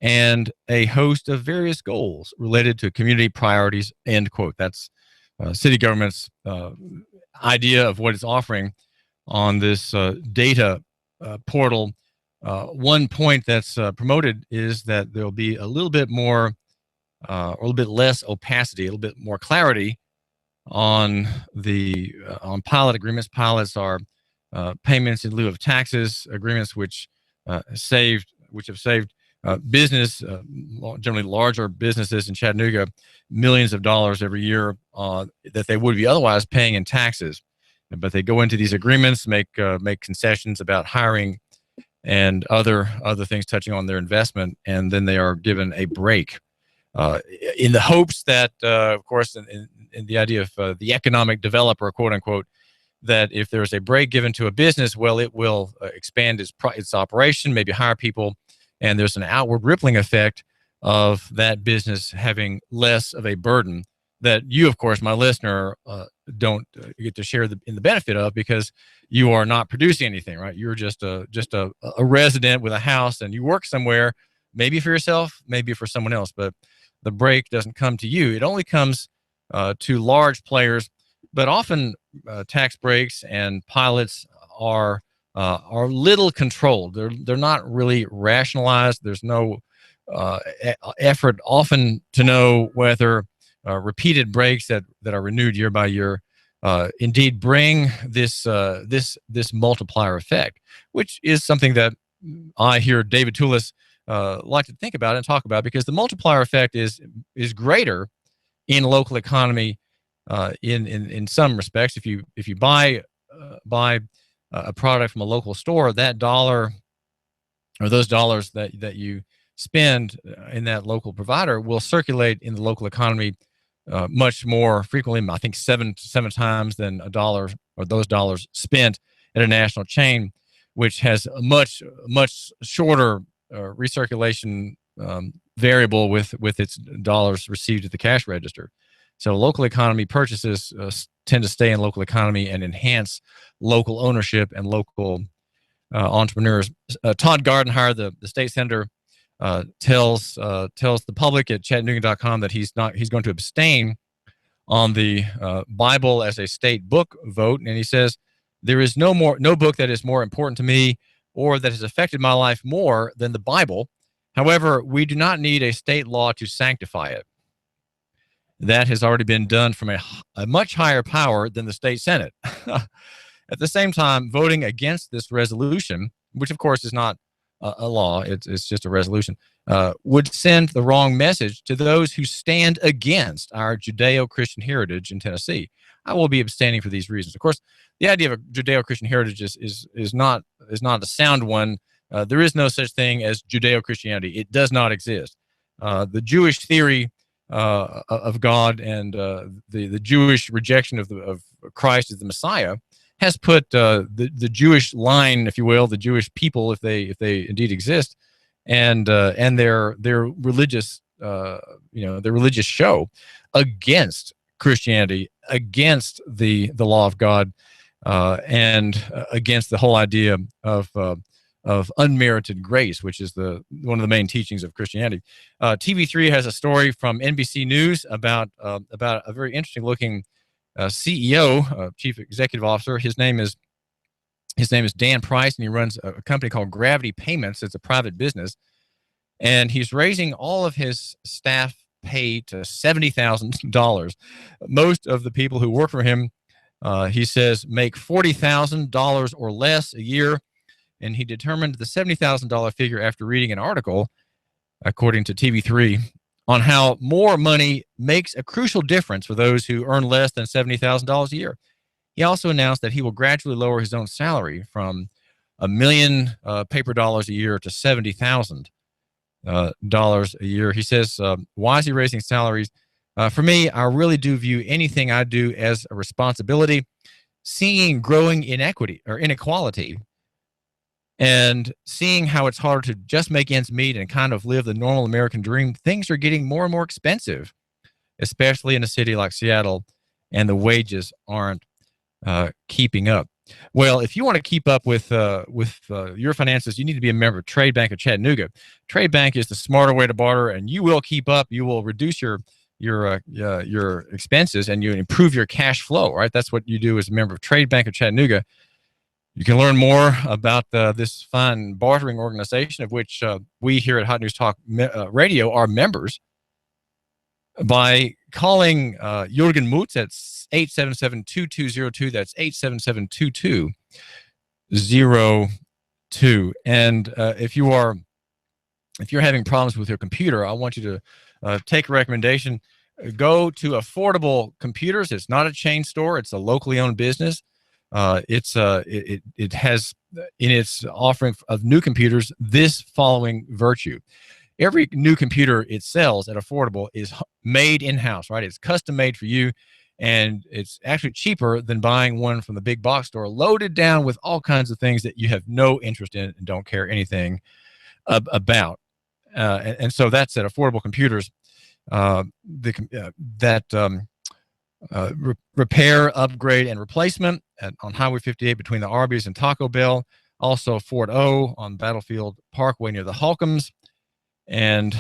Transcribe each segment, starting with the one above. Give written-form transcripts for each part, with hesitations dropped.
and a host of various goals related to community priorities, end quote. That's city government's idea of what it's offering on this data portal. One point that's promoted is that there'll be a little bit more, or a little bit less opacity, a little bit more clarity on the on pilot agreements. Pilots are payments in lieu of taxes agreements, which have saved business, generally larger businesses in Chattanooga, millions of dollars every year that they would be otherwise paying in taxes. But they go into these agreements, make concessions about hiring and other things touching on their investment, and then they are given a break in the hopes that, of course, in the idea of the economic developer, quote unquote, that if there's a break given to a business, well, it will expand its operation, maybe hire people, and there's an outward rippling effect of that business having less of a burden that you, of course, my listener, don't get to share in the benefit of, because you are not producing anything, right? You're just a resident with a house, and you work somewhere, maybe for yourself, maybe for someone else, but the break doesn't come to you. It only comes to large players, but often tax breaks and pilots are little controlled. They're not really rationalized. There's no effort often to know whether repeated breaks that are renewed year by year indeed bring this multiplier effect, which is something that I hear David Tulis like to think about and talk about, because the multiplier effect is greater in local economy in some respects. If you buy a product from a local store, that dollar or those dollars that you spend in that local provider will circulate in the local economy much more frequently. I think seven times than a dollar or those dollars spent at a national chain, which has a much shorter recirculation variable with its dollars received at the cash register. So local economy purchases tend to stay in local economy and enhance local ownership and local entrepreneurs. Todd Gardenhire, the state senator, tells the public at Chattanooga.com that he's going to abstain on the Bible as a state book vote, and he says there is no book that is more important to me or that has affected my life more than the Bible. However, we do not need a state law to sanctify it. That has already been done from a much higher power than the state Senate. At the same time, voting against this resolution, which of course is not a law, it's just a resolution, would send the wrong message to those who stand against our Judeo-Christian heritage in Tennessee. I will be abstaining for these reasons. Of course, the idea of a Judeo-Christian heritage is not a sound one. There is no such thing as Judeo-Christianity. It does not exist. The Jewish theory of God and the Jewish rejection of Christ as the Messiah has put the Jewish line, if you will, the Jewish people, if they indeed exist, and their religious their religious show against Christianity, against the law of God, and against the whole idea of unmerited grace, which is one of the main teachings of Christianity. TV3 has a story from NBC News about a very interesting looking CEO, Chief Executive Officer. His name is Dan Price, and he runs a company called Gravity Payments. It's a private business, and he's raising all of his staff pay to $70,000. Most of the people who work for him, he says, make $40,000 or less a year, and he determined the $70,000 figure after reading an article, according to TV3, on how more money makes a crucial difference for those who earn less than $70,000 a year. He also announced that he will gradually lower his own salary from $1 million paper dollars a year to $70,000 a year. He says, why is he raising salaries? For me, I really do view anything I do as a responsibility. Seeing growing inequality and seeing how it's harder to just make ends meet and kind of live the normal American dream, things are getting more and more expensive, especially in a city like Seattle, and the wages aren't keeping up. Well, if you want to keep up with your finances, you need to be a member of Trade Bank of Chattanooga. Trade Bank is the smarter way to barter, and you will keep up. You will reduce your expenses, and you improve your cash flow. Right, that's what you do as a member of Trade Bank of Chattanooga. You can learn more about this fine bartering organization, of which we here at Hot News Talk Radio are members, by calling Jürgen Mutz at 877-2202. That's 877-2202. And if you're having problems with your computer, I want you to take a recommendation. Go to Affordable Computers. It's not a chain store. It's a locally owned business. It has in its offering of new computers this following virtue. Every new computer it sells at Affordable is made in-house, right? It's custom made for you, and it's actually cheaper than buying one from the big box store, loaded down with all kinds of things that you have no interest in and don't care anything about. And so that's at Affordable Computers. Repair, upgrade, and replacement on Highway 58 between the Arby's and Taco Bell. Also Fort O on Battlefield Parkway near the Holcombs. And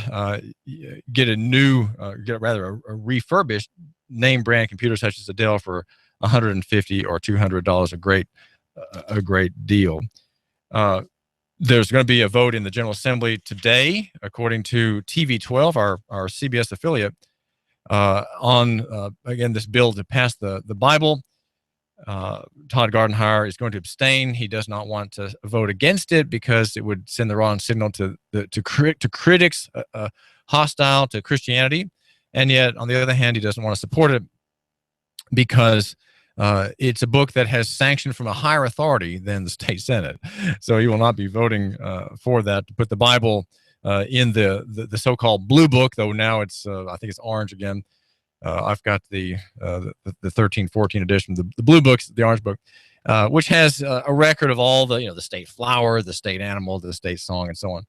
get a refurbished name brand computer such as a Dell for $150 or $200. A great deal. There's going to be a vote in the General Assembly today, according to TV12, our CBS affiliate, on again this bill to pass the Bible. Todd Gardenhire is going to abstain. He does not want to vote against it because it would send the wrong signal to critics hostile to Christianity. And yet, on the other hand, he doesn't want to support it because it's a book that has sanction from a higher authority than the state Senate. So he will not be voting for that, to put the Bible in the so-called blue book, though now it's I think it's orange again. I've got the 13-14 edition, the blue book's the orange book, which has a record of all the the state flower, the state animal, the state song, and so on.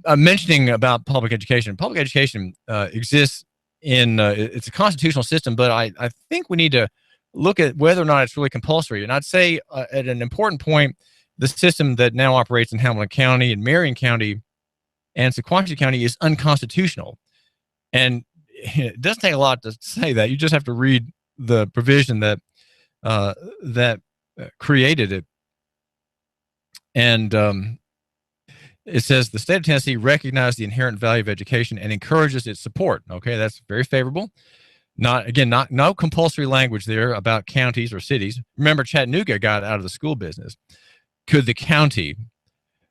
I'm mentioning about public education. Public education exists in it's a constitutional system, but I think we need to look at whether or not it's really compulsory. And I'd say at an important point, the system that now operates in Hamilton County and Marion County and Sequatchie County is unconstitutional. And it doesn't take a lot to say that. You just have to read the provision that created it. And it says the state of Tennessee recognizes the inherent value of education and encourages its support. Okay, that's very favorable. No compulsory language there about counties or cities. Remember, Chattanooga got out of the school business. Could the county,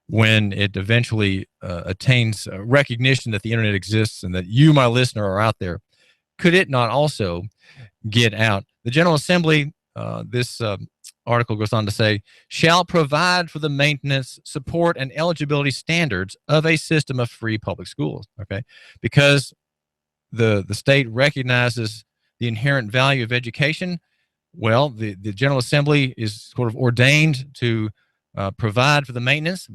when it eventually attains recognition that the internet exists and that you, my listener, are out there, could it not also get out? The General Assembly, this article goes on to say, shall provide for the maintenance, support, and eligibility standards of a system of free public schools. Okay, because the state recognizes the inherent value of education. Well, the General Assembly is sort of ordained to provide for the maintenance,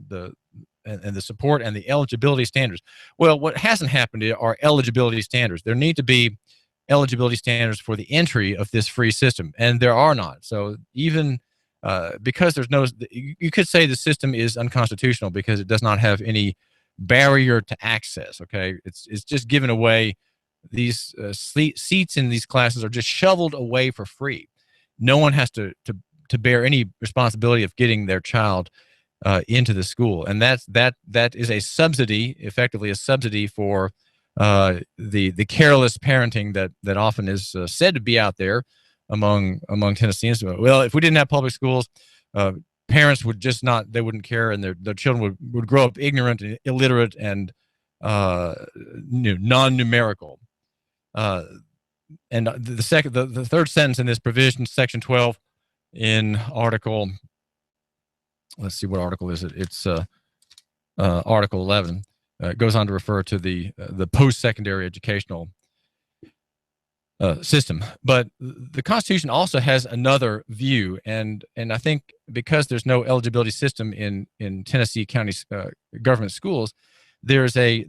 and the support and the eligibility standards. Well, what hasn't happened are eligibility standards. There need to be eligibility standards for the entry of this free system, and there are not. So even because there's no, you could say the system is unconstitutional because it does not have any barrier to access. Okay, it's just given away. These seats in these classes are just shoveled away for free. No one has to bear any responsibility of getting their child into the school, and that is a subsidy, effectively a subsidy for the careless parenting that often is said to be out there among Tennesseans. Well, if we didn't have public schools, parents would just not, they wouldn't care, and their children would grow up ignorant and illiterate and non-numerical. And the third sentence in this provision, section 12 in article, let's see, what article is it? It's article 11. Goes on to refer to the post-secondary educational system. But the Constitution also has another view, and I think because there's no eligibility system in Tennessee County government schools, there's a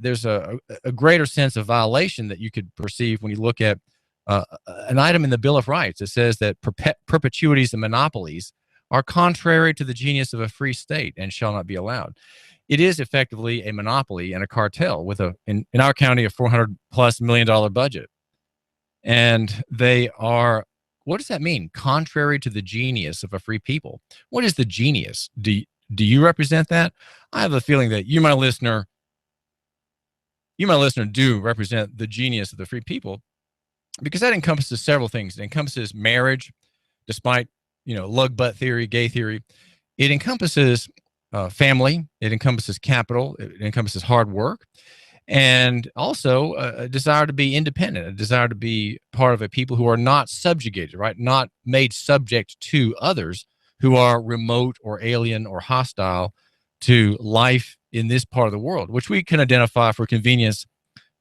greater sense of violation that you could perceive when you look at an item in the Bill of Rights that says that perpetuities and monopolies are contrary to the genius of a free state and shall not be allowed. It is effectively a monopoly and a cartel with in our county, a $400+ million budget. And they are, what does that mean? Contrary to the genius of a free people. What is the genius? Do you represent that? I have a feeling that you, my listener, do represent the genius of the free people, because that encompasses several things. It encompasses marriage, despite, lug butt theory, gay theory. It encompasses family. It encompasses capital. It encompasses hard work. And also a desire to be independent, a desire to be part of a people who are not subjugated, right? Not made subject to others who are remote or alien or hostile to life in this part of the world, which we can identify for convenience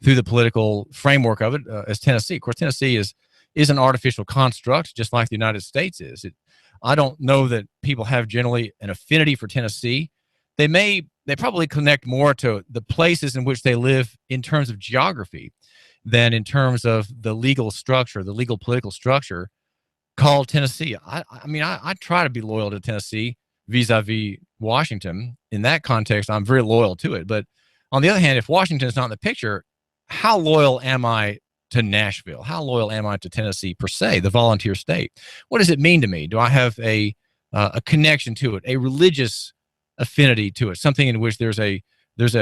through the political framework of it as Tennessee. Of course, Tennessee is an artificial construct, just like the United States is. I don't know that people have generally an affinity for Tennessee. They probably connect more to the places in which they live in terms of geography than in terms of the legal structure, the legal political structure called Tennessee. I try to be loyal to Tennessee vis-a-vis Washington. In that context, I'm very loyal to it. But on the other hand, if Washington is not in the picture, how loyal am I to Nashville? How loyal am I to Tennessee per se, the volunteer state? What does it mean to me? Do I have a connection to it, a religious affinity to it, something in which there's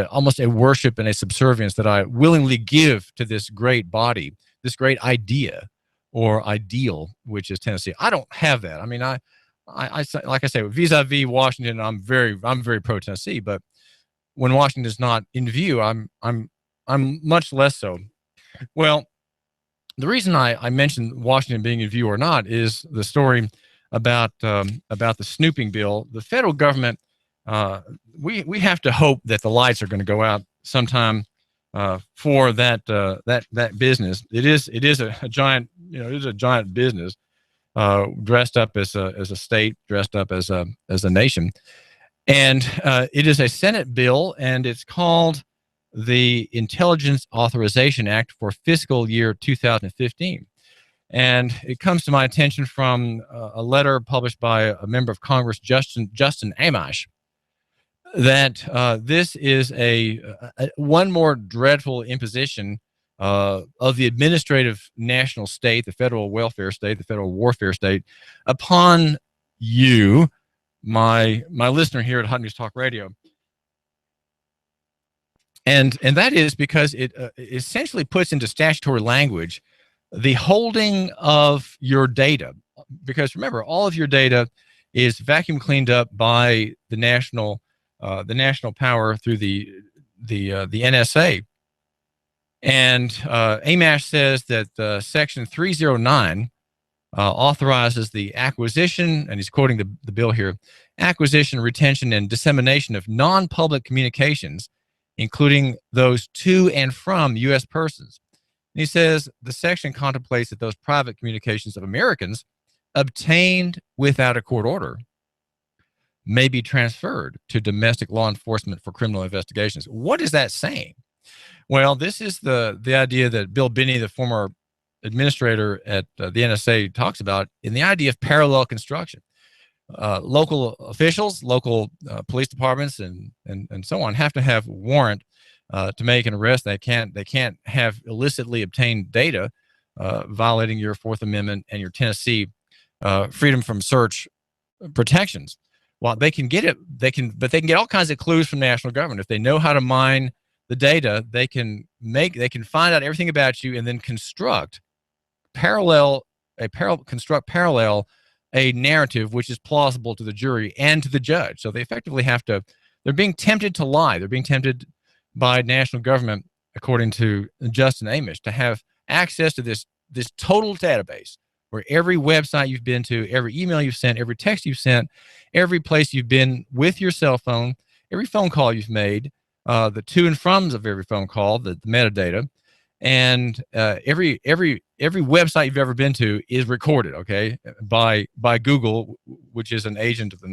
almost a worship and a subservience that I willingly give to this great body, this great idea or ideal, which is Tennessee? I don't have that. I mean, I like I say, vis-a-vis Washington, I'm very pro Tennessee, but when Washington is not in view, I'm much less so. Well, the reason I mentioned Washington being in view or not is the story about the snooping bill. The federal government, we have to hope that the lights are going to go out sometime for that business. It is a giant, it is a giant business dressed up as a state, dressed up as a nation, and it is a Senate bill, and it's called the Intelligence Authorization Act for fiscal year 2015. And it comes to my attention from a letter published by a member of Congress, Justin Amash, that this is a one more dreadful imposition of the administrative national state, the federal welfare state, the federal warfare state, upon you, my listener here at Hot News Talk Radio. And that is because it essentially puts into statutory language the holding of your data. Because remember, all of your data is vacuum cleaned up by the national power through the NSA. And Amash says that Section 309 authorizes the acquisition, and he's quoting the bill here, acquisition, retention, and dissemination of non-public communications, including those to and from U.S. persons. And he says the section contemplates that those private communications of Americans obtained without a court order may be transferred to domestic law enforcement for criminal investigations. What is that saying? Well, this is the idea that Bill Binney, the former administrator at the NSA, talks about in the idea of parallel construction. Local officials, local police departments, and so on have to have warrant to make an arrest. They can't have illicitly obtained data violating your Fourth Amendment and your Tennessee freedom from search protections. Well, they can get it. But they can get all kinds of clues from national government if they know how to mine the data. They can find out everything about you and then construct parallel a narrative which is plausible to the jury and to the judge. So they effectively they're being tempted to lie. They're being tempted by national government, according to Justin Amash, to have access to this total database where every website you've been to, every email you've sent, every text you've sent, every place you've been with your cell phone, every phone call you've made, the to and froms of every phone call, the metadata, and every website you've ever been to is recorded, okay, by Google, which is an agent of the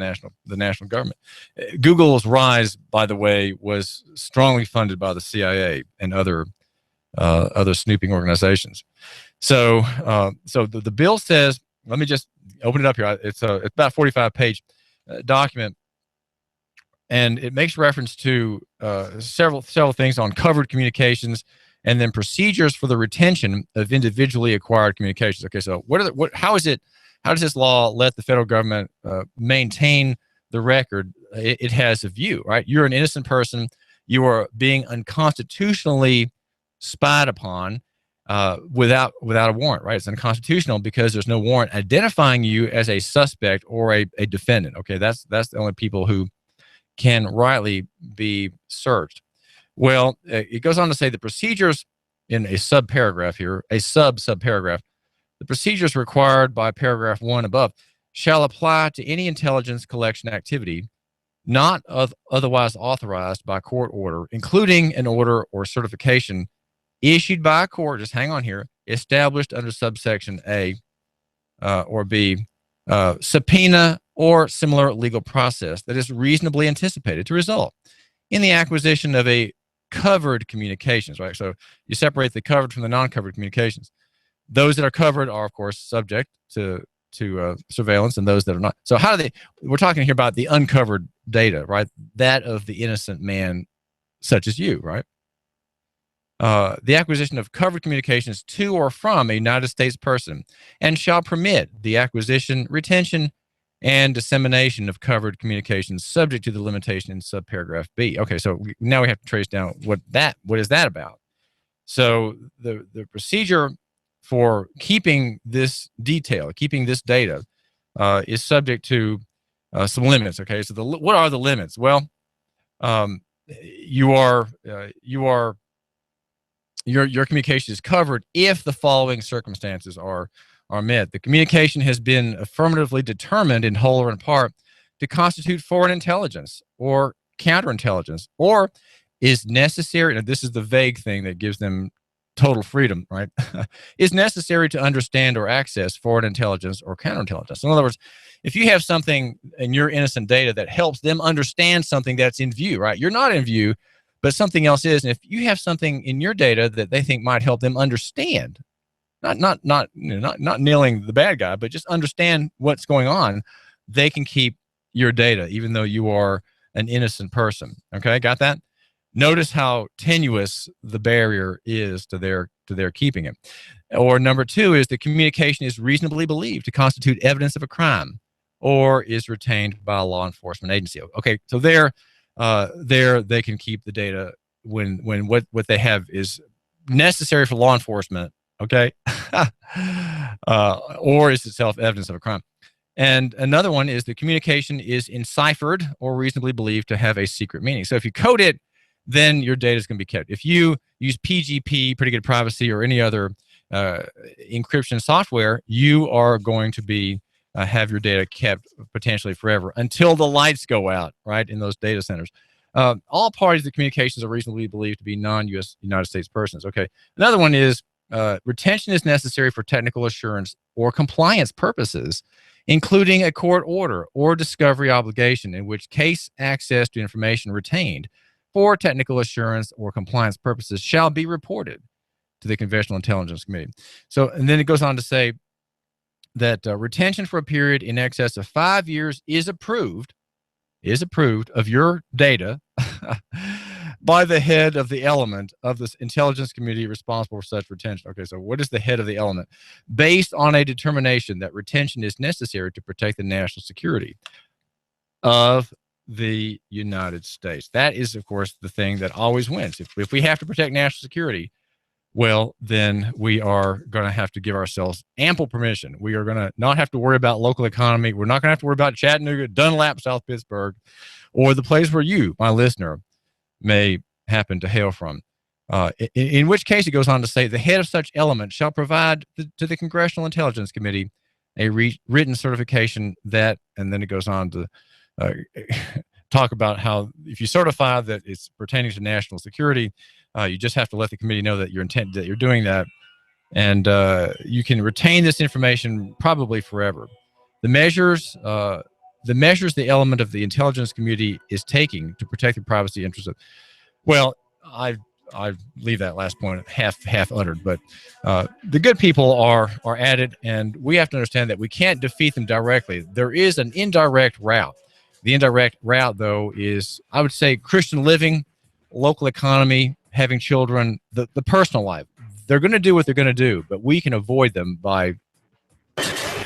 national government. Google's rise, by the way, was strongly funded by the CIA and other other snooping organizations. So, the bill says, let me just open it up here. It's about a 45-page document, and it makes reference to several things on covered communications, and then procedures for the retention of individually acquired communications. Okay, so how does this law let the federal government maintain the record it has of you? Right, you're an innocent person. You are being unconstitutionally spied upon without a warrant. Right, it's unconstitutional because there's no warrant identifying you as a suspect or a defendant. Okay, that's the only people who can rightly be searched. Well, it goes on to say the procedures in a subparagraph here, a subparagraph, the procedures required by paragraph 1 above shall apply to any intelligence collection activity not otherwise authorized by court order, including an order or certification issued by a court, just hang on here, established under subsection A or B, subpoena or similar legal process that is reasonably anticipated to result in the acquisition of a covered communications, right? So you separate the covered from the non-covered communications. Those that are covered are, of course, subject to surveillance, and those that are not. So we're talking here about the uncovered data, right? That of the innocent man such as you, right? The acquisition of covered communications to or from a United States person, and shall permit the acquisition, retention, and dissemination of covered communications subject to the limitation in subparagraph B. Okay, so now we have to trace down what is that about. So the procedure for keeping this detail, keeping this data, is subject to some limits. Okay, so what are the limits? Well, your communication is covered if the following circumstances are met. The communication has been affirmatively determined in whole or in part to constitute foreign intelligence or counterintelligence, or is necessary, and this is the vague thing that gives them total freedom, right? Is necessary to understand or access foreign intelligence or counterintelligence. In other words, if you have something in your innocent data that helps them understand something that's in view, right? You're not in view, but something else is. And if you have something in your data that they think might help them understand, not nailing the bad guy, but just understand what's going on, they can keep your data, even though you are an innocent person. Okay, got that? Notice how tenuous the barrier is to their keeping it. Or number 2 is the communication is reasonably believed to constitute evidence of a crime, or is retained by a law enforcement agency. Okay, so there they can keep the data when what they have is necessary for law enforcement. Okay, or is itself evidence of a crime. And another one is the communication is enciphered or reasonably believed to have a secret meaning. So if you code it, then your data is going to be kept. If you use PGP, pretty good privacy, or any other encryption software, you are going to be have your data kept potentially forever until the lights go out, right, in those data centers. All parties to communications are reasonably believed to be non-U.S. United States persons. Okay. Another one is retention is necessary for technical assurance or compliance purposes, including a court order or discovery obligation, in which case access to information retained for technical assurance or compliance purposes shall be reported to the Congressional Intelligence Committee. So, and then it goes on to say that retention for a period in excess of 5 years is approved of your data by the head of the element of this intelligence committee responsible for such retention. Okay, so what is the head of the element? Based on a determination that retention is necessary to protect the national security of the United States. That is, of course, the thing that always wins. If we have to protect national security, well, then we are going to have to give ourselves ample permission. We are going to not have to worry about local economy. We're not going to have to worry about Chattanooga, Dunlap, South Pittsburgh, or the place where you, my listener, may happen to hail from. In which case, it goes on to say, the head of such element shall provide to the Congressional Intelligence Committee a written certification that, and then it goes on to talk about how if you certify that it's pertaining to national security, you just have to let the committee know that you're doing that, and you can retain this information probably forever. The measures the element of the intelligence community is taking to protect the privacy interests of, well, I leave that last point half uttered. But the good people are at it, and we have to understand that we can't defeat them directly. There is an indirect route. The indirect route, though, is, I would say, Christian living, local economy, having children, the personal life. They're going to do what they're going to do, but we can avoid them by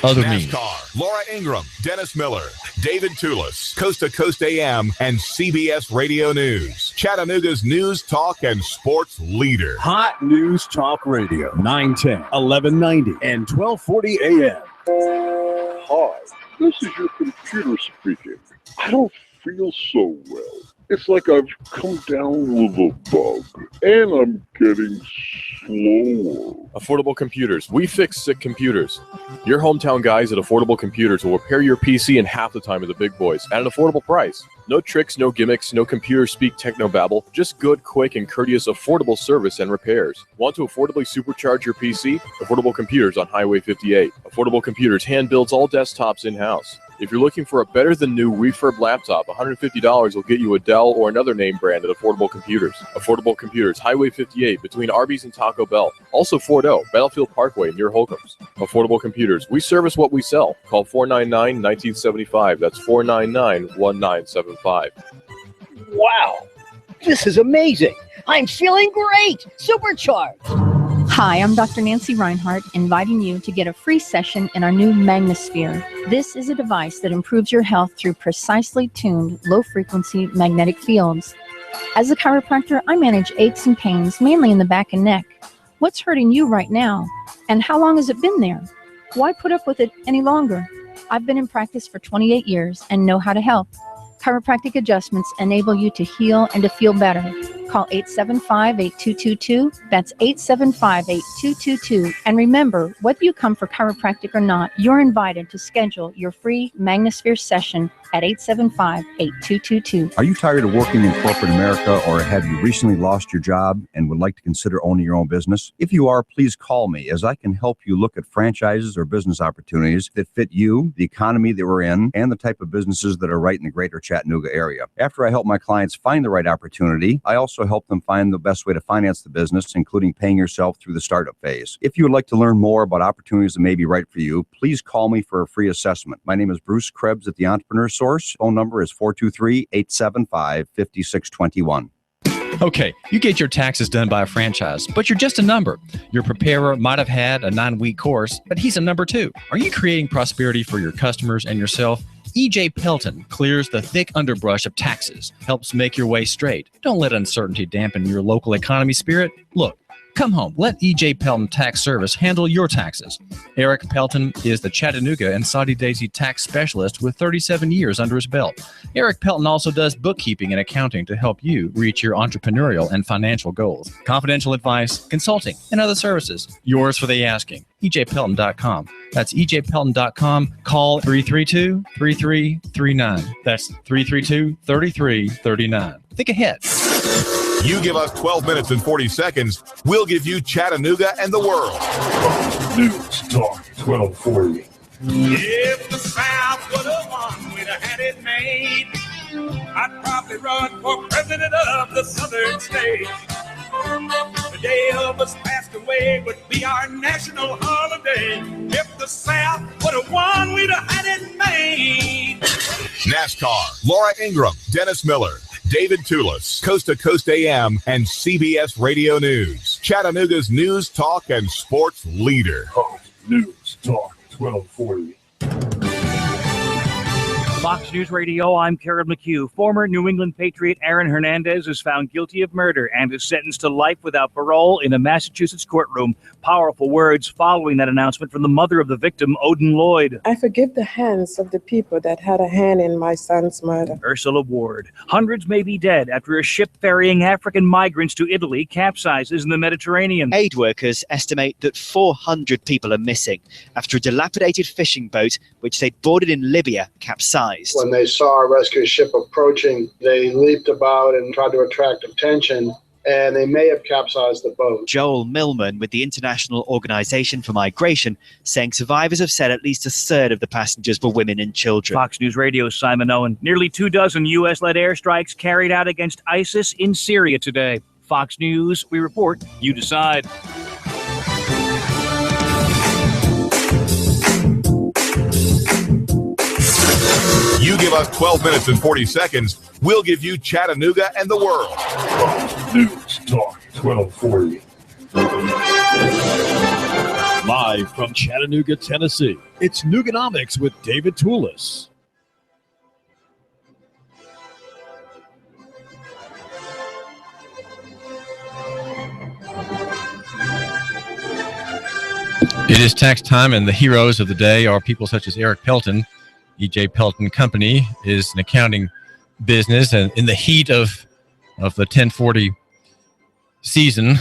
other means. NASCAR, Laura Ingraham, Dennis Miller, David Tulis, Coast to Coast AM, and CBS Radio News. Chattanooga's news, talk, and sports leader. Hot News Talk Radio, 910, 1190, and 1240 AM. Hi, this is your computer speaking. I don't feel so well. It's like I've come down with a bug, and I'm getting slower. Affordable Computers. We fix sick computers. Your hometown guys at Affordable Computers will repair your PC in half the time of the big boys at an affordable price. No tricks, no gimmicks, no computer speak technobabble. Just good, quick, and courteous affordable service and repairs. Want to affordably supercharge your PC? Affordable Computers on Highway 58. Affordable Computers hand builds all desktops in-house. If you're looking for a better-than-new refurb laptop, $150 will get you a Dell or another name brand at Affordable Computers. Affordable Computers, Highway 58, between Arby's and Taco Bell. Also Fort O, Battlefield Parkway, near Holcomb's. Affordable Computers, we service what we sell. Call 499-1975. That's 499-1975. Wow, this is amazing. I'm feeling great. Supercharged. Hi, I'm Dr. Nancy Reinhardt, inviting you to get a free session in our new Magnosphere. This is a device that improves your health through precisely tuned, low-frequency magnetic fields. As a chiropractor, I manage aches and pains, mainly in the back and neck. What's hurting you right now? And how long has it been there? Why put up with it any longer? I've been in practice for 28 years and know how to help. Chiropractic adjustments enable you to heal and to feel better. Call 875-8222. That's 875-8222. And remember, whether you come for chiropractic or not, you're invited to schedule your free Magnosphere session at 875-8222. Are you tired of working in corporate America, or have you recently lost your job and would like to consider owning your own business? If you are, please call me, as I can help you look at franchises or business opportunities that fit you, the economy that we're in, and the type of businesses that are right in the greater Chattanooga area. After I help my clients find the right opportunity, I also help them find the best way to finance the business, including paying yourself through the startup phase. If you would like to learn more about opportunities that may be right for you, please call me for a free assessment. My name is Bruce Krebs at the Entrepreneur Source. Phone number is 423-875-5621. Okay, you get your taxes done by a franchise, but you're just a number. Your preparer might have had a 9-week course, but he's a number 2. Are you creating prosperity for your customers and yourself? E.J. Pelton clears the thick underbrush of taxes, helps make your way straight. Don't let uncertainty dampen your local economy spirit. Look, come home. Let E.J. Pelton Tax Service handle your taxes. Eric Pelton is the Chattanooga and Saudi Daisy tax specialist with 37 years under his belt. Eric Pelton also does bookkeeping and accounting to help you reach your entrepreneurial and financial goals. Confidential advice, consulting, and other services. Yours for the asking. EJPelton.com. That's EJPelton.com. Call 332-3339. That's 332-3339. Think ahead. You give us 12 minutes and 40 seconds, we'll give you Chattanooga and the world. News Talk 1240. If the South would have won, we'd have had it made. I'd probably run for president of the southern state. The day Elvis passed away would be our national holiday. If the South would have won, we'd have had it made. NASCAR, Laura Ingraham, Dennis Miller, David Tulis, Coast to Coast AM, and CBS Radio News. Chattanooga's news, talk, and sports leader. Hot News Talk 1240. Fox News Radio, I'm Karen McHugh. Former New England Patriot Aaron Hernandez is found guilty of murder and is sentenced to life without parole in a Massachusetts courtroom. Powerful words following that announcement from the mother of the victim, Odin Lloyd. I forgive the hands of the people that had a hand in my son's murder. Ursula Ward. Hundreds may be dead after a ship ferrying African migrants to Italy capsizes in the Mediterranean. Aid workers estimate that 400 people are missing after a dilapidated fishing boat, which they'd boarded in Libya, capsized. When they saw a rescue ship approaching, they leaped about and tried to attract attention, and they may have capsized the boat. Joel Millman with the International Organization for Migration saying survivors have said at least a third of the passengers were women and children. Fox News Radio's Simon Owen. Nearly 24 U.S.-led airstrikes carried out against ISIS in Syria today. Fox News, we report, you decide. You give us 12 minutes and 40 seconds, we'll give you Chattanooga and the world. News Talk 1240. Live from Chattanooga, Tennessee, it's Nooganomics with David Tulis. It is tax time, and the heroes of the day are people such as Eric Pelton. E.J. Pelton Company is an accounting business, and in the heat of the 1040 season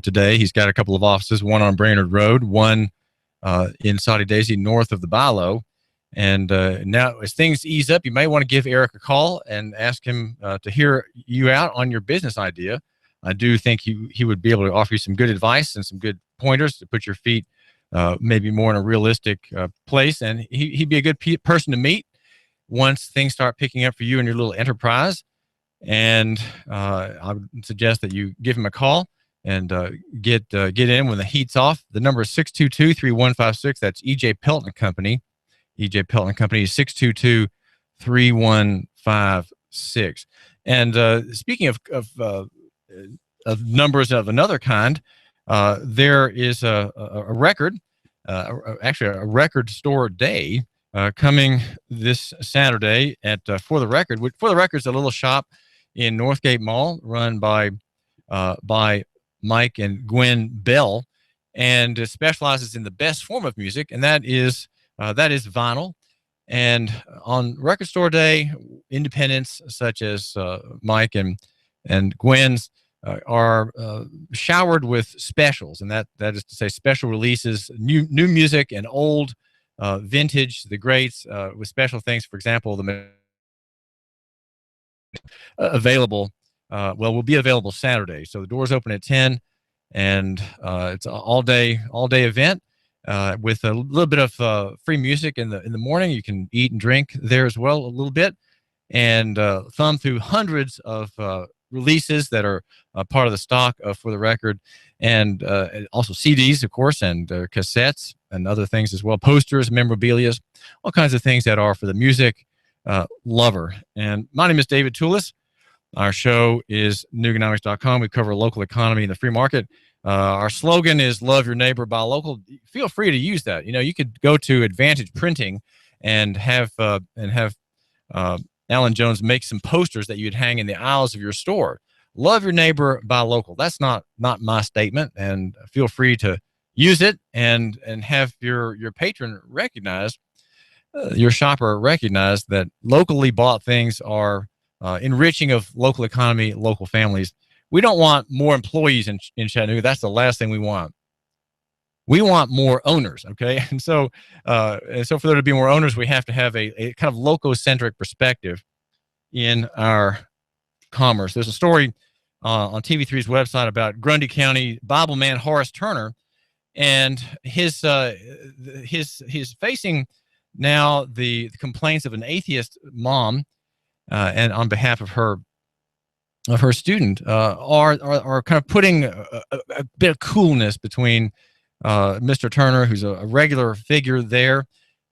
today, he's got a couple of offices, one on Brainerd Road, one in Saudi Daisy north of the Bilo. And now as things ease up, you may want to give Eric a call and ask him to hear you out on your business idea. I do think he would be able to offer you some good advice and some good pointers to put your feet maybe more in a realistic place. And he'd be a good person to meet once things start picking up for you and your little enterprise. And I would suggest that you give him a call and get in when the heat's off. The number is 622-3156. That's E.J. Pelton Company. E.J. Pelton Company is 622-3156. And speaking of numbers of another kind, there is a record, actually a record store day coming this Saturday at For the Record. For the Record is a little shop in Northgate Mall run by Mike and Gwen Bell, and it specializes in the best form of music, and that is vinyl. And on Record Store Day, independents such as Mike and Gwen's are showered with specials, and that is to say special releases, new music and old vintage, the greats, with special things. For example, the available will be available Saturday. So the doors open at 10, and it's an all day event with a little bit of free music in the morning. You can eat and drink there as well a little bit, and thumb through hundreds of releases that are part of the stock For the Record, and also CDs, of course, and cassettes and other things as well, posters, memorabilia, all kinds of things that are for the music lover. And my name is David Tulis. Our show is Nooganomics.com. We cover local economy and the free market. Our slogan is "Love Your Neighbor, Buy Local." Feel free to use that. You know, you could go to Advantage Printing and have Alan Jones make some posters that you'd hang in the aisles of your store. Love your neighbor, buy local. That's not my statement, and feel free to use it and have your patron recognize, your shopper recognize that locally bought things are enriching of local economy, local families. We don't want more employees in Chattanooga. That's the last thing we want. We want more owners, okay? And so for there to be more owners, we have to have a kind of loco-centric perspective in our commerce. There's a story on TV3's website about Grundy County Bible man Horace Turner, and he's facing now the complaints of an atheist mom, and on behalf of her student, are kind of putting a bit of coolness between Mr. Turner, who's a regular figure there,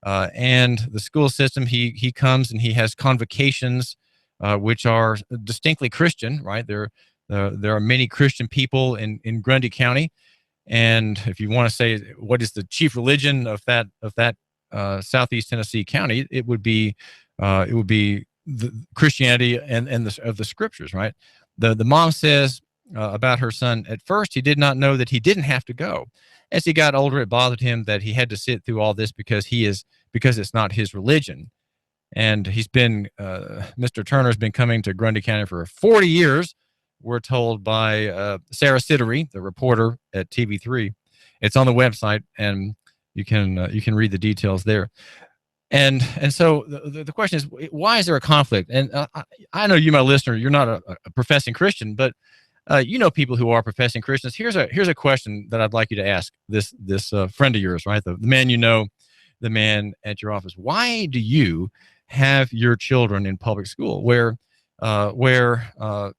and the school system. He comes and he has convocations, which are distinctly Christian, right? There are many Christian people in Grundy County, and if you want to say what is the chief religion of that Southeast Tennessee county, it would be the Christianity and of the scriptures, right? The mom says about her son, at first he did not know that he didn't have to go. As he got older, it bothered him that he had to sit through all this because it's not his religion. And Mr. Turner's been coming to Grundy County for 40 years, we're told by Sarah Sittery, the reporter at TV3. It's on the website, and you can read the details there. And so the question is, why is there a conflict? And I know you, my listener, you're not a professing Christian, but you know people who are professing Christians. Here's a question that I'd like you to ask this friend of yours, right? The man you know, the man at your office. Why do you have your children in public school, where where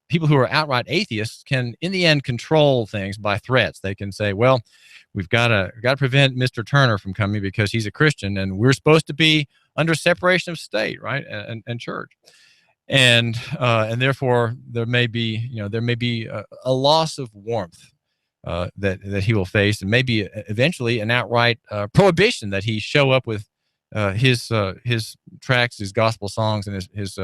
people who are outright atheists can, in the end, control things by threats. They can say, "Well, we've got to prevent Mr. Turner from coming because he's a Christian, and we're supposed to be under separation of state, right, and church." And therefore there may be a loss of warmth that he will face, and maybe eventually an outright prohibition that he show up with his tracts, his gospel songs, and his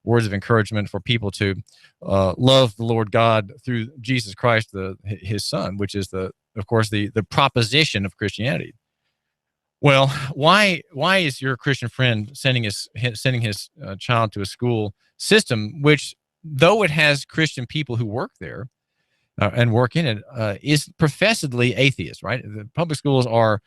words of encouragement for people to love the Lord God through Jesus Christ, his Son, which is of course the proposition of Christianity. Well, why is your Christian friend sending his child to a school system which, though it has Christian people who work there and work in it, is professedly atheist, right? The public schools are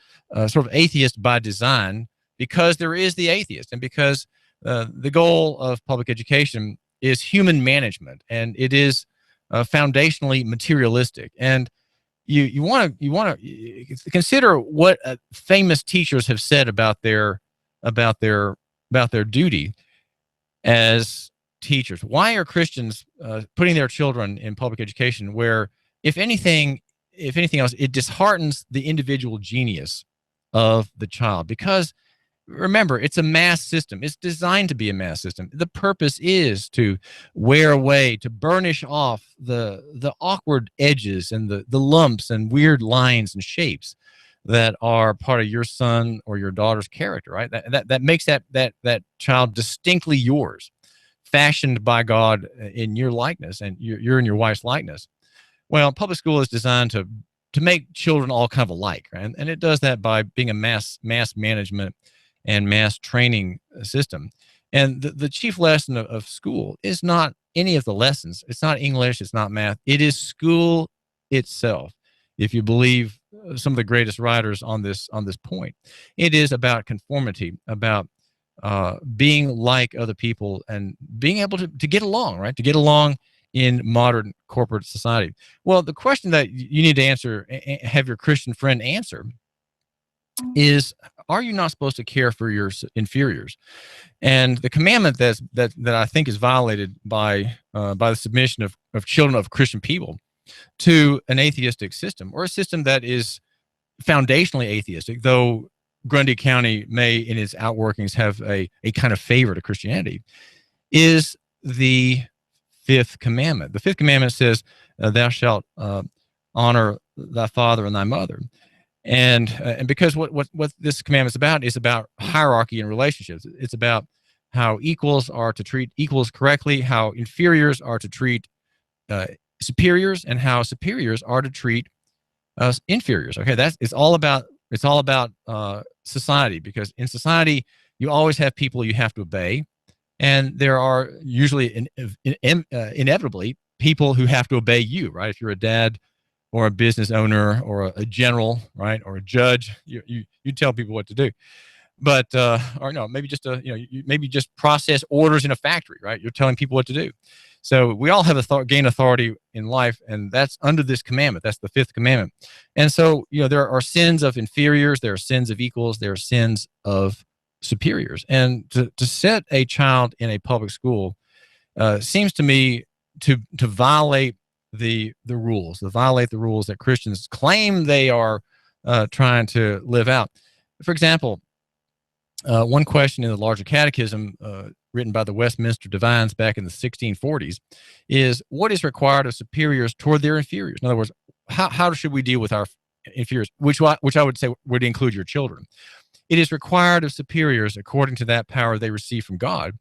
sort of atheist by design because there is the atheist, and because the goal of public education is human management, and it is foundationally materialistic. And you want to consider what famous teachers have said about their duty as teachers. Why are Christians putting their children in public education, where if anything else, it disheartens the individual genius of the child? Because remember, it's a mass system. It's designed to be a mass system. The purpose is to wear away, to burnish off the awkward edges and the lumps and weird lines and shapes that are part of your son or your daughter's character, right? That makes that child distinctly yours, fashioned by God in your likeness, and you're in your wife's likeness. Well, public school is designed to make children all kind of alike, right? And it does that by being a mass management and mass training system. And the chief lesson of school is not any of the lessons. It's not English. It's not math. It is school itself. If you believe some of the greatest writers on this point, it is about conformity, about being like other people and being able to get along, right? To get along in modern corporate society. Well, the question that you need to answer, have your Christian friend answer, is, are you not supposed to care for your inferiors? And the commandment that I think is violated by the submission of children of Christian people to an atheistic system, or a system that is foundationally atheistic, though Grundy County may in its outworkings have a kind of favor to Christianity, is the fifth commandment. The fifth commandment says, thou shalt honor thy father and thy mother. And because what this commandment is about hierarchy in relationships. It's about how equals are to treat equals correctly, how inferiors are to treat superiors, and how superiors are to treat inferiors. Okay, it's all about society, because in society you always have people you have to obey, and there are usually inevitably people who have to obey you, right? If you're a dad or a business owner or a general, right, or a judge, you tell people what to do. But or no, maybe just maybe just process orders in a factory, right? You're telling people what to do. So we all have gain authority in life, and that's under this commandment. That's the fifth commandment. And so there are sins of inferiors, there are sins of equals, there are sins of superiors. And to set a child in a public school seems to me to violate the rules, that Christians claim they are trying to live out. For example, one question in the larger catechism written by the Westminster Divines back in the 1640s is, what is required of superiors toward their inferiors? In other words, how should we deal with our inferiors, which I would say would include your children? It is required of superiors, according to that power they receive from God,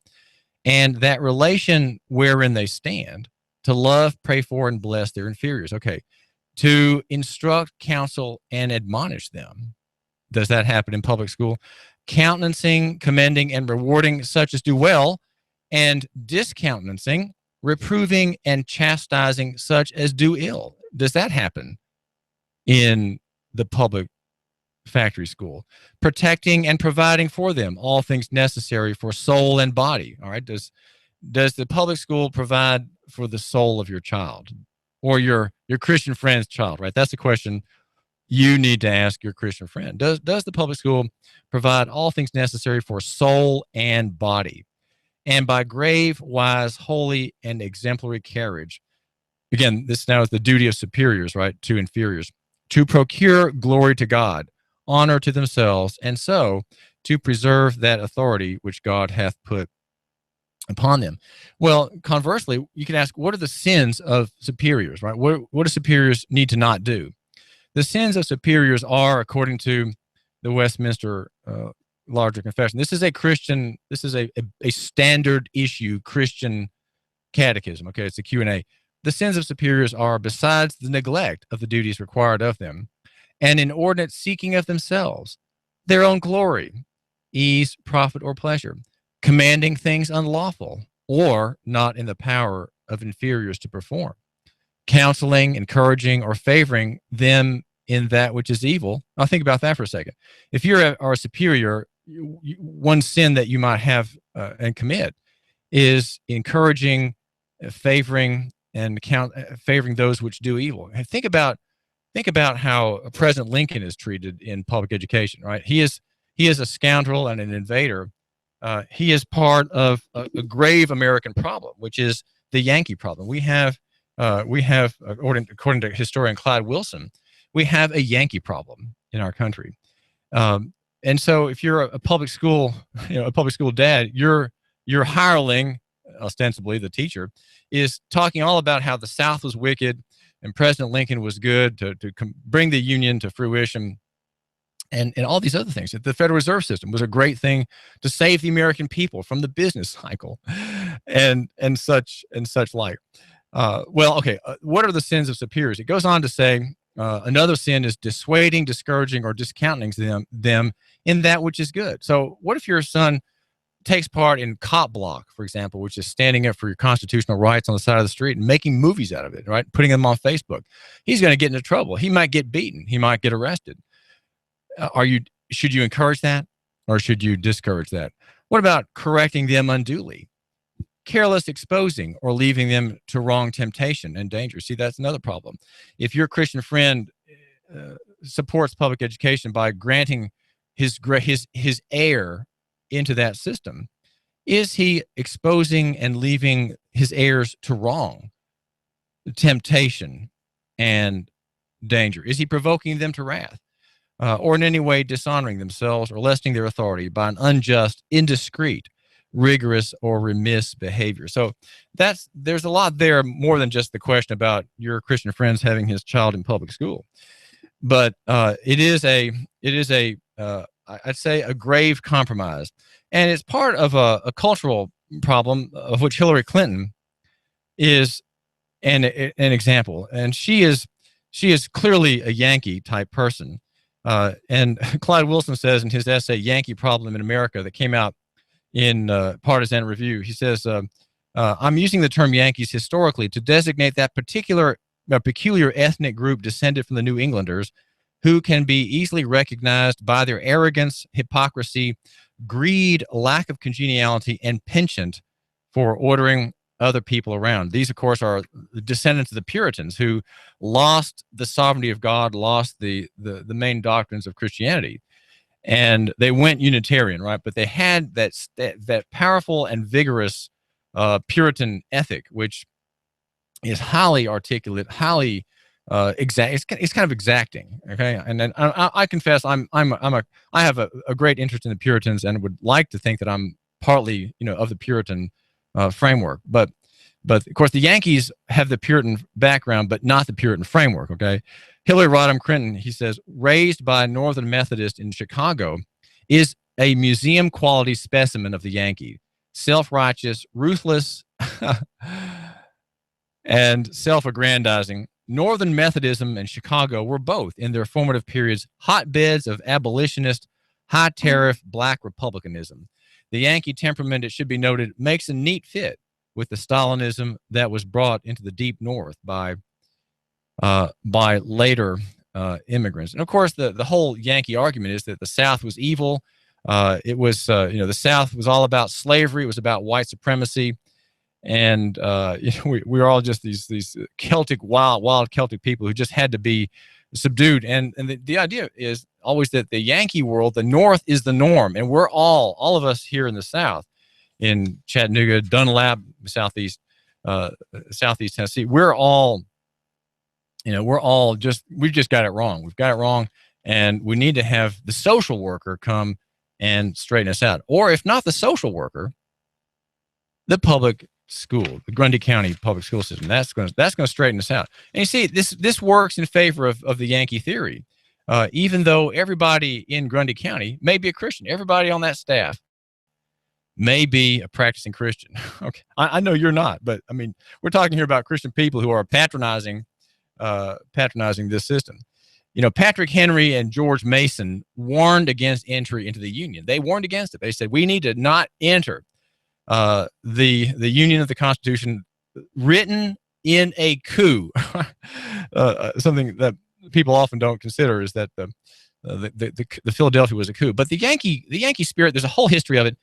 and that relation wherein they stand, to love, pray for, and bless their inferiors. Okay, to instruct, counsel, and admonish them. Does that happen in public school? Countenancing, commending, and rewarding such as do well, and discountenancing, reproving, and chastising such as do ill. Does that happen in the public factory school? Protecting and providing for them all things necessary for soul and body. All right. Does the public school provide for the soul of your child, or your Christian friend's child? Right. That's the question you need to ask your Christian friend. Does the public school provide all things necessary for soul and body? and by grave, wise, holy, and exemplary carriage. Again, this now is the duty of superiors, right, to inferiors, to procure glory to God, honor to themselves, and so to preserve that authority which God hath put upon them. Well, conversely, you can ask, what are the sins of superiors, right? What do superiors need to not do? The sins of superiors are, according to the Westminster Larger Confession, this is a standard issue Christian catechism. Okay, it's a Q&A. The sins of superiors are, besides the neglect of the duties required of them, an inordinate seeking of themselves, their own glory, ease, profit, or pleasure, commanding things unlawful or not in the power of inferiors to perform, counseling, encouraging, or favoring them in that which is evil. Now think about that for a second. If you're a superior, one sin that you might have and commit is encouraging, favoring, and favoring those which do evil. And think about how President Lincoln is treated in public education, right? He is a scoundrel and an invader. He is part of a grave American problem, which is the Yankee problem. We have according to historian Clyde Wilson, we have a Yankee problem in our country. And so if you're a public school, a public school dad, your hireling, ostensibly the teacher, is talking all about how the South was wicked and President Lincoln was good to bring the Union to fruition, and all these other things. The Federal Reserve System was a great thing to save the American people from the business cycle, and such like. What are the sins of superiors? It goes on to say another sin is dissuading, discouraging, or discountenancing them in that which is good. So what if your son takes part in cop block, for example, which is standing up for your constitutional rights on the side of the street and making movies out of it, right? Putting them on Facebook. He's going to get into trouble. He might get beaten. He might get arrested. Should you encourage that, or should you discourage that? What about correcting them unduly? Careless exposing or leaving them to wrong temptation and danger. See, that's another problem. If your Christian friend supports public education by granting his heir into that system, is he exposing and leaving his heirs to wrong temptation and danger? Is he provoking them to wrath, or in any way dishonoring themselves or lessening their authority by an unjust, indiscreet, rigorous, or remiss behavior? So there's a lot there, more than just the question about your Christian friends having his child in public school. But it is I'd say a grave compromise, and it's part of a cultural problem of which Hillary Clinton is an example. And she is clearly a Yankee type person. And Clyde Wilson says in his essay "Yankee Problem in America" that came out in Partisan Review, he says, "I'm using the term Yankees historically to designate that peculiar ethnic group descended from the New Englanders, who can be easily recognized by their arrogance, hypocrisy, greed, lack of congeniality, and penchant for ordering other people around." These, of course, are the descendants of the Puritans, who lost the sovereignty of God, lost the main doctrines of Christianity, and they went Unitarian, right? But they had that powerful and vigorous Puritan ethic, which is highly articulate, highly exact. It's kind of exacting, okay. And then I confess I have a great interest in the Puritans, and would like to think that I'm partly of the Puritan framework. But of course the Yankees have the Puritan background, but not the Puritan framework. Okay, Hillary Rodham Clinton, he says, raised by a Northern Methodist in Chicago, is a museum quality specimen of the Yankee, self-righteous, ruthless, and self-aggrandizing. Northern Methodism and Chicago were both, in their formative periods, hotbeds of abolitionist, high-tariff black republicanism. The Yankee temperament, it should be noted, makes a neat fit with the Stalinism that was brought into the deep North by later immigrants. And of course, the whole Yankee argument is that the South was evil. It was, the South was all about slavery. It was about white supremacy. And we're all just these Celtic, wild Celtic people who just had to be subdued. And the idea is always that the Yankee world, the North, is the norm, and we're all of us here in the South, in Chattanooga, Dunlap, southeast Tennessee. We're all we've just got it wrong. We've got it wrong, and we need to have the social worker come and straighten us out. Or if not the social worker, the public school, the Grundy County public school system. That's going to straighten us out. And you see, this works in favor of the Yankee theory. Even though everybody in Grundy County may be a Christian, everybody on that staff may be a practicing Christian. Okay, I know you're not, but I mean, we're talking here about Christian people who are patronizing this system. You know, Patrick Henry and George Mason warned against entry into the Union. They warned against it. They said, we need to not enter the Union of the Constitution written in a coup. Something that people often don't consider is that the Philadelphia was a coup. But the Yankee spirit, there's a whole history of it.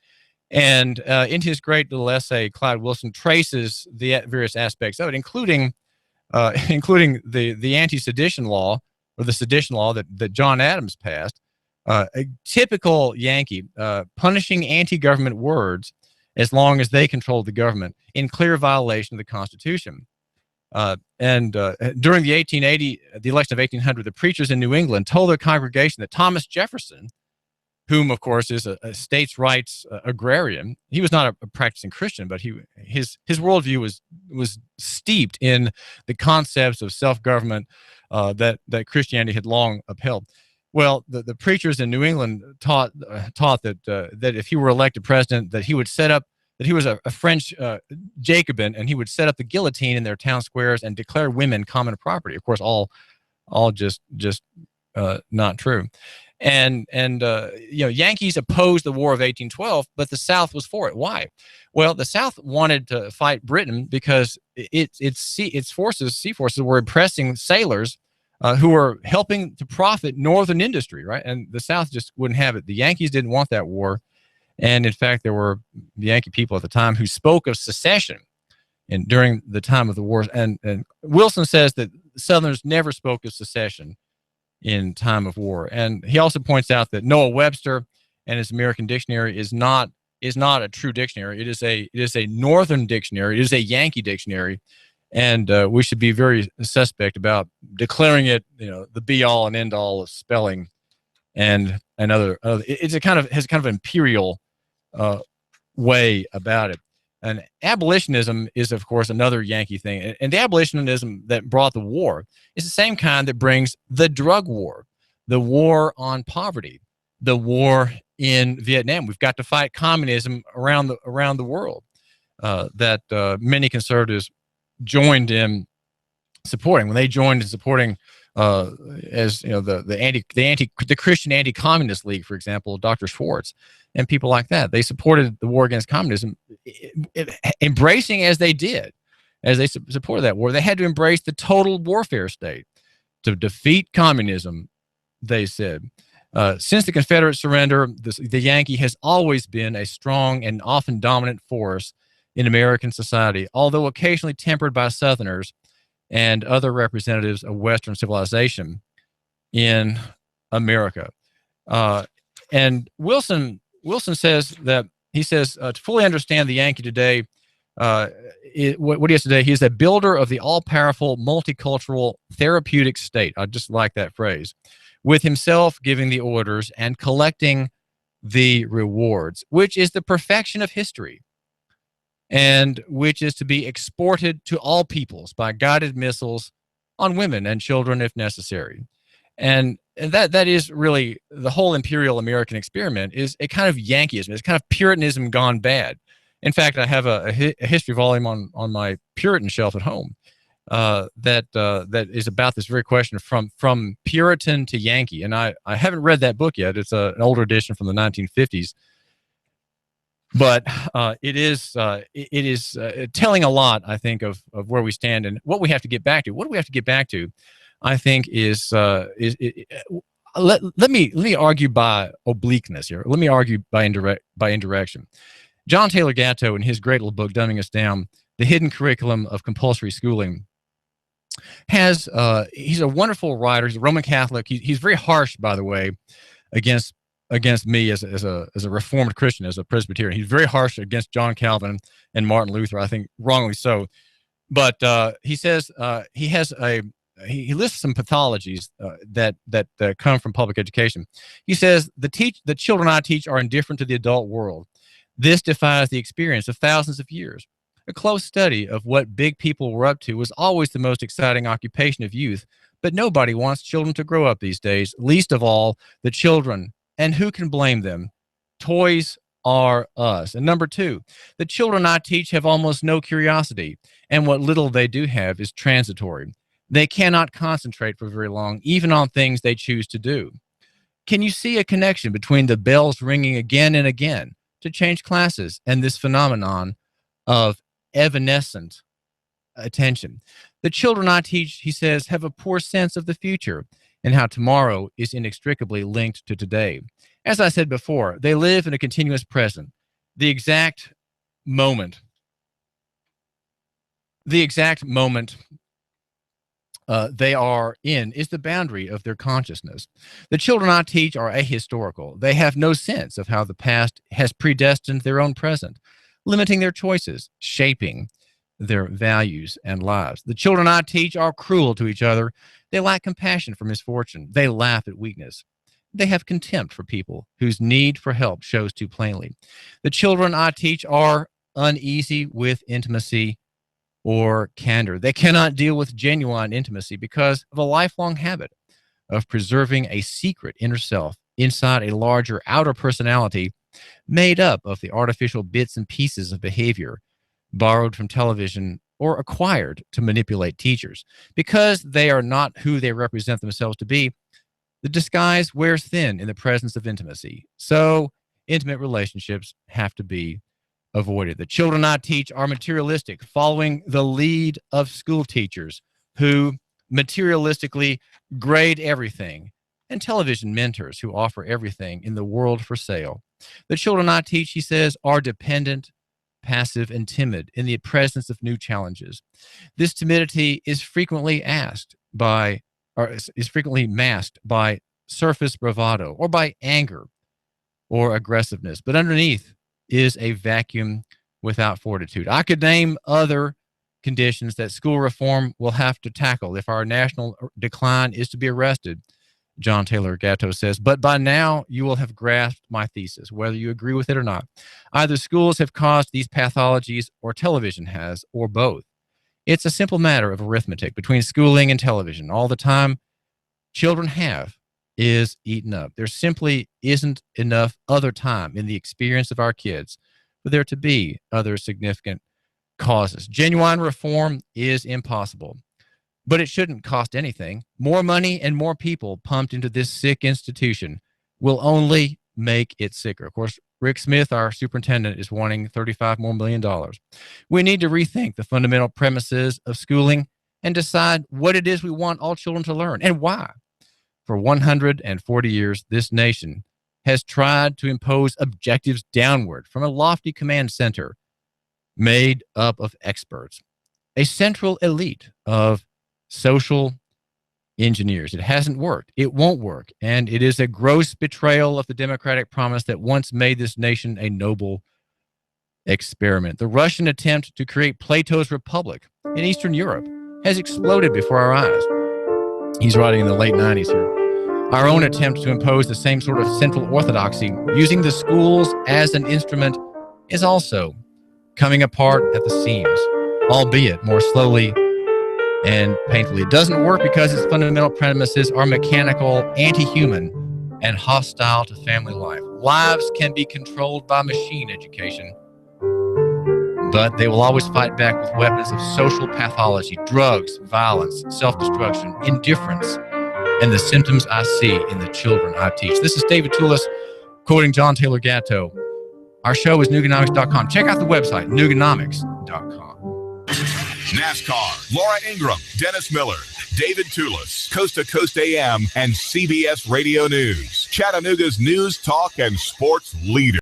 And in his great little essay, Clyde Wilson traces the various aspects of it, including the anti-sedition law, or the sedition law that John Adams passed. A typical Yankee, punishing anti-government words as long as they controlled the government, in clear violation of the Constitution. During the election of 1800, the preachers in New England told their congregation that Thomas Jefferson, whom of course is a states' rights agrarian, he was not a practicing Christian, but his worldview was steeped in the concepts of self-government that Christianity had long upheld. Well, the preachers in New England taught that if he were elected president, that he would set up, that he was a French Jacobin, and he would set up the guillotine in their town squares and declare women common property. Of course, all just not true. And Yankees opposed the War of 1812, but the South was for it. Why? Well, the South wanted to fight Britain because its sea forces were oppressing sailors who were helping to profit Northern industry, right? And the South just wouldn't have it. The Yankees didn't want that war. And in fact, there were Yankee people at the time who spoke of secession during the time of the war. And Wilson says that Southerners never spoke of secession in time of war. And he also points out that Noah Webster and his American Dictionary is not a true dictionary. It is a Northern dictionary. It is a Yankee dictionary. And we should be very suspect about declaring it, the be all and end all of spelling and other. It's has kind of imperial way about it. And abolitionism is, of course, another Yankee thing. And the abolitionism that brought the war is the same kind that brings the drug war, the war on poverty, the war in Vietnam. We've got to fight communism around the world that many conservatives joined in supporting. When they joined in supporting, the Christian Anti-Communist League, for example, Dr. Schwartz, and people like that, they supported the war against communism, embracing as they supported that war. They had to embrace the total warfare state to defeat communism, they said. Since the Confederate surrender, the Yankee has always been a strong and often dominant force in American society, although occasionally tempered by Southerners and other representatives of Western civilization in America. And Wilson says that, to fully understand the Yankee today, what he is today, he is a builder of the all-powerful, multicultural, therapeutic state. I just like that phrase. With himself giving the orders and collecting the rewards, which is the perfection of history, and which is to be exported to all peoples by guided missiles on women and children if necessary. And that is really the whole imperial American experiment, is a kind of Yankeeism. It's kind of Puritanism gone bad. In fact, I have a history volume on my Puritan shelf at home that is about this very question, from Puritan to Yankee. And I haven't read that book yet. It's an older edition from the 1950s. But it is telling a lot, I think, of where we stand and what we have to get back to. What do we have to get back to? I think let me argue by obliqueness here. Let me argue by indirection. John Taylor Gatto, in his great little book, Dumbing Us Down, The Hidden Curriculum of Compulsory Schooling, he's a wonderful writer. He's a Roman Catholic. He's very harsh, by the way, against against me as a Reformed Christian, as a Presbyterian. He's very harsh against John Calvin and Martin Luther, I think wrongly so. But he says he lists some pathologies that come from public education. He says the children I teach are indifferent to the adult world. This defies the experience of thousands of years. A close study of what big people were up to was always the most exciting occupation of youth, but nobody wants children to grow up these days, least of all the children. And who can blame them? Toys are us. And number two, the children I teach have almost no curiosity, and what little they do have is transitory. They cannot concentrate for very long, even on things they choose to do. Can you see a connection between the bells ringing again and again to change classes and this phenomenon of evanescent attention? The children I teach, he says, have a poor sense of the future and how tomorrow is inextricably linked to today. As I said before, they live in a continuous present. The exact moment they are in is the boundary of their consciousness. The children I teach are ahistorical. They have no sense of how the past has predestined their own present, limiting their choices, shaping their values and lives. The children I teach are cruel to each other. They lack compassion for misfortune. They laugh at weakness. They have contempt for people whose need for help shows too plainly. The children I teach are uneasy with intimacy or candor. They cannot deal with genuine intimacy because of a lifelong habit of preserving a secret inner self inside a larger outer personality made up of the artificial bits and pieces of behavior borrowed from television or acquired to manipulate teachers. Because they are not who they represent themselves to be, the disguise wears thin in the presence of intimacy. So intimate relationships have to be avoided. The children I teach are materialistic, following the lead of school teachers who materialistically grade everything, and television mentors who offer everything in the world for sale. The children I teach, he says, are dependent, passive, and timid in the presence of new challenges. This timidity is frequently masked by surface bravado or by anger or aggressiveness, but underneath is a vacuum without fortitude. I could name other conditions that school reform will have to tackle if our national decline is to be arrested, John Taylor Gatto says. But by now, you will have grasped my thesis, whether you agree with it or not. Either schools have caused these pathologies or television has, or both. It's a simple matter of arithmetic between schooling and television. All the time children have is eaten up. There simply isn't enough other time in the experience of our kids for there to be other significant causes. Genuine reform is impossible, but it shouldn't cost anything. More money and more people pumped into this sick institution will only make it sicker. Of course, Rick Smith, our superintendent, is wanting $35 million more. We need to rethink the fundamental premises of schooling and decide what it is we want all children to learn and why. For 140 years, this nation has tried to impose objectives downward from a lofty command center made up of experts, a central elite of social engineers. It hasn't worked. It won't work. And it is a gross betrayal of the democratic promise that once made this nation a noble experiment. The Russian attempt to create Plato's Republic in Eastern Europe has exploded before our eyes. He's writing in the late 90s here. Our own attempt to impose the same sort of central orthodoxy using the schools as an instrument is also coming apart at the seams, albeit more slowly and painfully. It doesn't work because its fundamental premises are mechanical, anti-human, and hostile to family life. Lives can be controlled by machine education, but they will always fight back with weapons of social pathology, drugs, violence, self-destruction, indifference, and the symptoms I see in the children I teach. This is David Tulis quoting John Taylor Gatto. Our show is Nuganomics.com. Check out the website, Nuganomics.com. NASCAR, Laura Ingraham, Dennis Miller, David Tulis, Coast to Coast AM, and CBS Radio News. Chattanooga's news, talk, and sports leader.